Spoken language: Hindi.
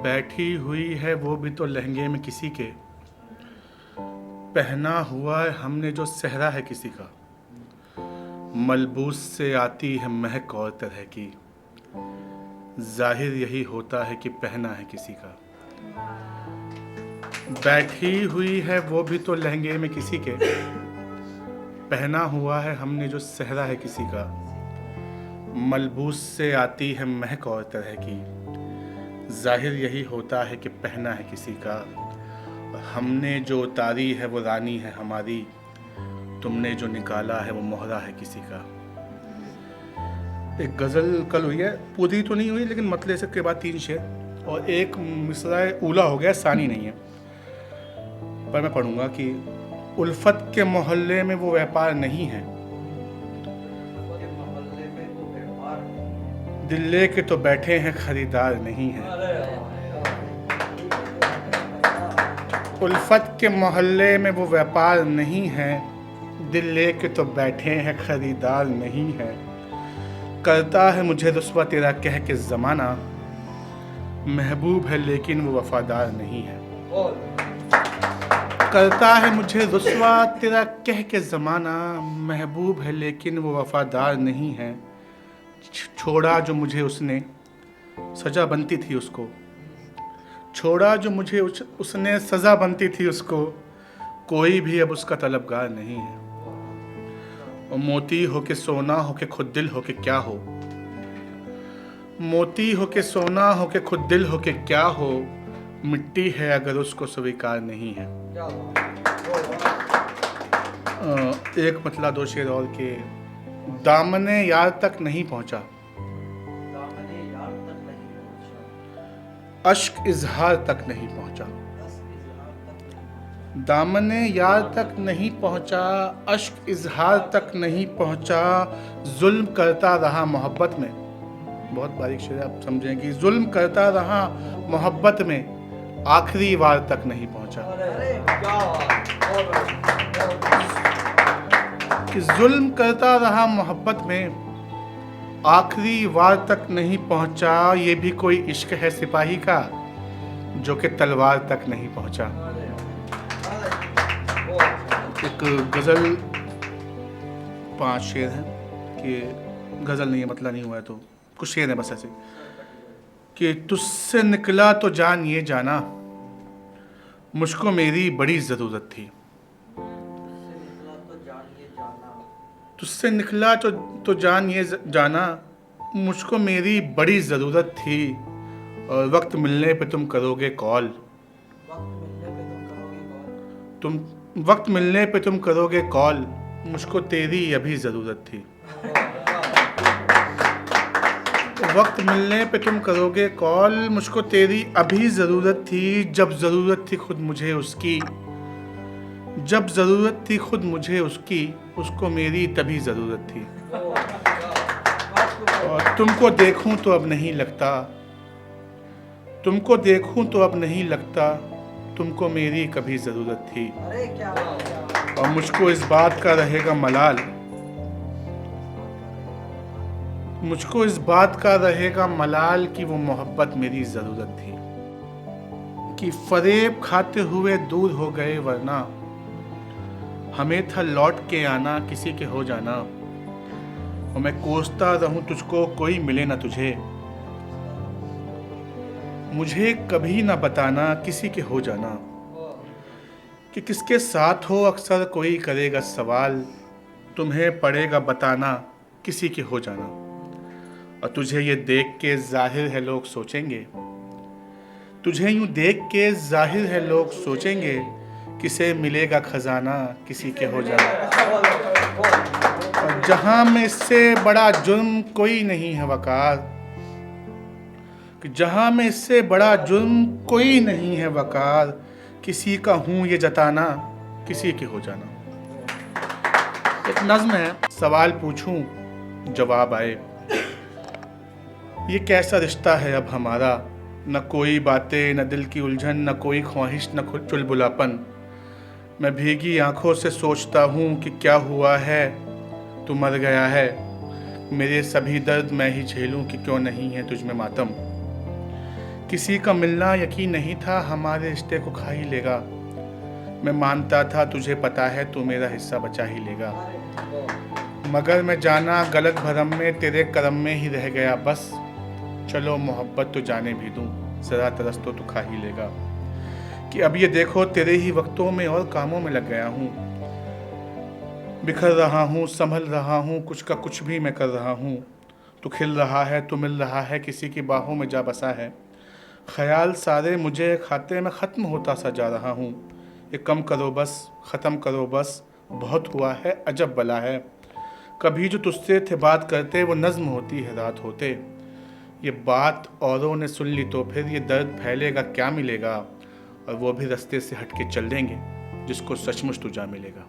बैठी हुई है वो भी तो लहंगे में किसी के, पहना हुआ है हमने जो सहरा है किसी का। मलबूस से आती है महक और तरह की, जाहिर यही होता है कि पहना है किसी का। बैठी हुई है वो भी तो लहंगे में किसी के, पहना हुआ है हमने जो सहरा है किसी का। मलबूस से आती है महक और तरह की, जाहिर यही होता है कि पहना है किसी का। हमने जो उतारी है वो रानी है हमारी, तुमने जो निकाला है वो मोहरा है किसी का। एक गज़ल कल हुई है, पूरी तो नहीं हुई लेकिन मतले से के बाद 3 शेर और एक मिसरा ऊला हो गया, सानी नहीं है, पर मैं पढ़ूंगा कि उल्फत के मोहल्ले में वो व्यापार नहीं है, दिल लेके तो बैठे हैं खरीदार नहीं है। उल्फत के मोहल्ले में वो व्यापार नहीं है, दिल लेके तो बैठे हैं खरीदार नहीं है। करता है मुझे रुस्वा तेरा कह के ज़माना, महबूब है लेकिन वो वफादार नहीं है। करता है मुझे रुस्वा तेरा कह के ज़माना, महबूब है लेकिन वो वफादार नहीं है। छोड़ा जो मुझे उसने, सज़ा बनती थी उसको, छोड़ा जो मुझे उसने, सज़ा बनती थी उसको, कोई भी अब उसका तलबगार नहीं है। और मोती हो के सोना हो के खुद दिल हो के क्या हो, मोती हो के सोना हो के खुद दिल हो के क्या हो, मिट्टी है अगर उसको स्वीकार नहीं है। एक मतला 2 शेर और के, दामने यार तक नहीं पहुंचा, अश्क इजहार तक नहीं पहुंचा। दामने यार तक नहीं पहुंचा, अश्क इजहार तक नहीं पहुंचा, जुल्म करता रहा मोहब्बत में। बहुत बारीक शेर, आप समझेंगे। जुल्म करता रहा मोहब्बत में, आखिरी वार तक नहीं पहुंचा। कि जुल्म करता रहा मोहब्बत में, आखिरी वार तक नहीं पहुंचा। ये भी कोई इश्क है सिपाही का, जो कि तलवार तक नहीं पहुंचा। एक गज़ल 5 शेर हैं कि गज़ल नहीं है, मतलब नहीं हुआ है तो कुछ शेर है बस ऐसे कि तुझसे निकला तो जान ये जाना, मुझको मेरी बड़ी ज़रूरत थी। तुझसे निकला तो जान ये जाना, मुझको मेरी बड़ी ज़रूरत थी। और वक्त मिलने पे तुम करोगे कॉल, तुम वक्त मिलने पे तुम करोगे कॉल, मुझको तेरी अभी ज़रूरत थी। वक्त मिलने पे तुम करोगे कॉल, मुझको तेरी अभी ज़रूरत थी। जब ज़रूरत थी खुद मुझे उसकी, जब ज़रूरत थी खुद मुझे उसकी, उसको मेरी तभी ज़रूरत थी। और तुमको देखूं तो अब नहीं लगता, तुमको देखूं तो अब नहीं लगता, तुमको मेरी कभी ज़रूरत थी। और मुझको इस बात का रहेगा मलाल, मुझको इस बात का रहेगा मलाल कि वो मोहब्बत मेरी ज़रूरत थी। कि फरेब खाते हुए दूर हो गए वरना, हमें था लौट के आना किसी के हो जाना। और मैं कोसता रहूं तुझको कोई मिले ना तुझे, मुझे कभी ना बताना किसी के हो जाना। कि किसके साथ हो अक्सर कोई करेगा सवाल, तुम्हें पड़ेगा बताना किसी के हो जाना। और तुझे ये देख के जाहिर है लोग सोचेंगे, तुझे यूं देख के जाहिर है लोग सोचेंगे, किसे मिलेगा खजाना किसी के हो जाना। और जहां में इससे बड़ा जुर्म कोई नहीं है वकार, कि जहां में इससे बड़ा जुर्म कोई नहीं है वकार, किसी का हूं ये जताना किसी के हो जाना। एक नज़्म है, सवाल पूछूं जवाब आए, ये कैसा रिश्ता है अब हमारा, न कोई बातें न दिल की उलझन, न कोई ख्वाहिश न चुलबुलापन। मैं भीगी आंखों से सोचता हूँ कि क्या हुआ है, तू मर गया है। मेरे सभी दर्द मैं ही झेलूं कि क्यों नहीं है तुझ में मातम। किसी का मिलना यकीन नहीं था, हमारे रिश्ते को खा ही लेगा। मैं मानता था तुझे पता है तू मेरा हिस्सा बचा ही लेगा, मगर मैं जाना गलत भरम में तेरे करम में ही रह गया बस। चलो मोहब्बत तो जाने भी दूं, ज़रा तरस तो तू खा ही लेगा। कि अब ये देखो तेरे ही वक्तों में और कामों में लग गया हूँ, बिखर रहा हूँ, संभल रहा हूँ, कुछ का कुछ भी मैं कर रहा हूँ। तू खिल रहा है, तू मिल रहा है, किसी की बाहों में जा बसा है। ख्याल सारे मुझे खाते में ख़त्म होता सा जा रहा हूँ। ये कम करो बस, ख़त्म करो बस, बहुत हुआ है अजब बला है। कभी जो तुझसे थे बात करते वो नज़्म होती है रात होते। ये बात औरों ने सुन ली तो फिर ये दर्द फैलेगा क्या मिलेगा, और वो भी रास्ते से हट के चल देंगे जिसको सचमुच तुझा मिलेगा।